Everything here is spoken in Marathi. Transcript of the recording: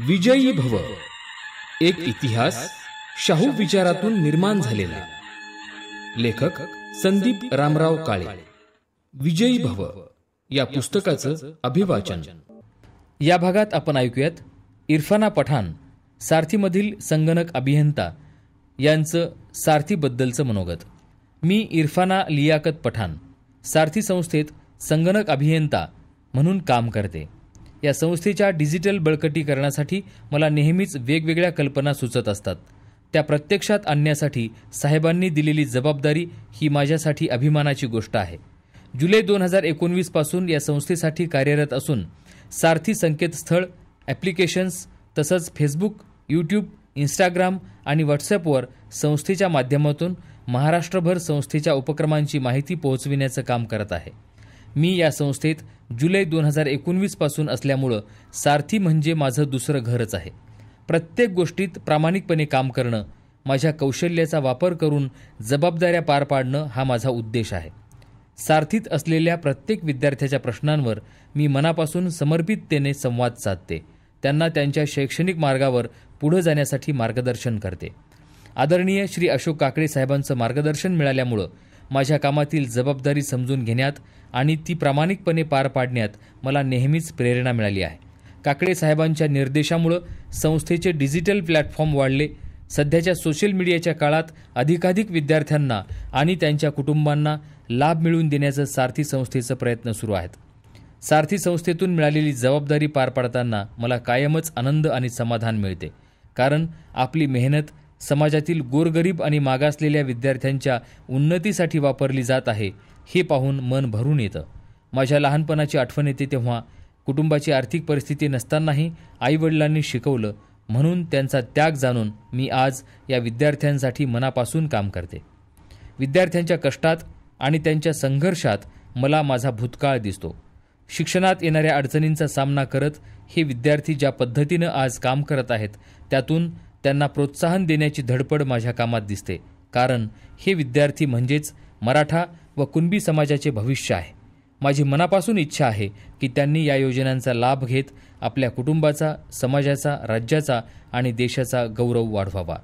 विजयी भव, एक इतिहास शाहू विचारातून निर्माण झालेला. लेखक संदीप रामराव काळे. विजयी भव या पुस्तकाचं अभिवाचन. या भागात आपण ऐकूयात इरफाना पठाण, सारथीमधील संगणक अभियंता यांचं सारथीबद्दलचं मनोगत. मी इरफाना लियाकत पठाण सारथी संस्थेत संगणक अभियंता म्हणून काम करते. या संस्थेच्या डिजिटल बळकटीकरणासाठी मला नेहमीच वेगवेगळ्या कल्पना सुचत असतात. त्या प्रत्यक्षात आणण्यासाठी साहेबांनी दिलेली जबाबदारी ही माझ्यासाठी अभिमानाची गोष्ट आहे. जुलै 2019 पासून या संस्थेसाठी कार्यरत असून सारथी संकेतस्थळ, ॲप्लिकेशन्स तसंच फेसबुक, यूट्यूब, इंस्टाग्राम आणि व्हॉट्सॲपवर संस्थेच्या माध्यमातून महाराष्ट्रभर संस्थेच्या उपक्रमांची माहिती पोहोचविण्याचं काम करत आहे. मी या संस्थेत जुलै 2019 पासून असल्यामुळं सारथी म्हणजे माझं दुसरं घरच आहे. प्रत्येक गोष्टीत प्रामाणिकपणे काम करणं, माझ्या कौशल्याचा वापर करून जबाबदाऱ्या पार पाडणं हा माझा उद्देश आहे. सारथीत असलेल्या प्रत्येक विद्यार्थ्याच्या प्रश्नांवर मी मनापासून समर्पिततेने संवाद साधते. त्यांना त्यांच्या शैक्षणिक मार्गावर पुढे जाण्यासाठी मार्गदर्शन करते. आदरणीय श्री अशोक काकडे साहेबांचं मार्गदर्शन मिळाल्यामुळं माझ्या कामातील जबाबदारी समजून घेण्यात आणि ती प्रामाणिकपणे पार पाडण्यात मला नेहमीच प्रेरणा मिळाली आहे. काकडे साहेबांच्या निर्देशामुळं संस्थेचे डिजिटल प्लॅटफॉर्म वाढले. सध्याच्या सोशल मीडियाच्या काळात अधिकाधिक विद्यार्थ्यांना आणि त्यांच्या कुटुंबांना लाभ मिळवून देण्याचं सारथी संस्थेचं प्रयत्न सुरू आहेत. सारथी संस्थेतून मिळालेली जबाबदारी पार पाडताना मला कायमच आनंद आणि समाधान मिळते. कारण आपली मेहनत समाजातील गोरगरीब आणि मागासलेल्या विद्यार्थ्यांच्या उन्नतीसाठी वापरली जात आहे हे पाहून मन भरून येतं. माझ्या लहानपणाची आठवण येते तेव्हा कुटुंबाची आर्थिक परिस्थिती नसतानाही आईवडिलांनी शिकवलं, म्हणून त्यांचा त्याग जाणून मी आज या विद्यार्थ्यांसाठी मनापासून काम करते. विद्यार्थ्यांच्या कष्टात आणि त्यांच्या संघर्षात मला माझा भूतकाळ दिसतो. शिक्षणात येणाऱ्या अडचणींचा सामना करत हे विद्यार्थी ज्या पद्धतीनं आज काम करत आहेत त्यातून त्यांना प्रोत्साहन देण्याची धडपड माझ्या कामात दिसते. कारण हे विद्यार्थी म्हणजेच मराठा व कुणबी समाजाचे भविष्य आहे. माझी मनापासून इच्छा आहे की त्यांनी या योजनांचा लाभ घेत आपल्या कुटुंबाचा, समाजाचा, राज्याचा आणि देशाचा गौरव वाढवावा.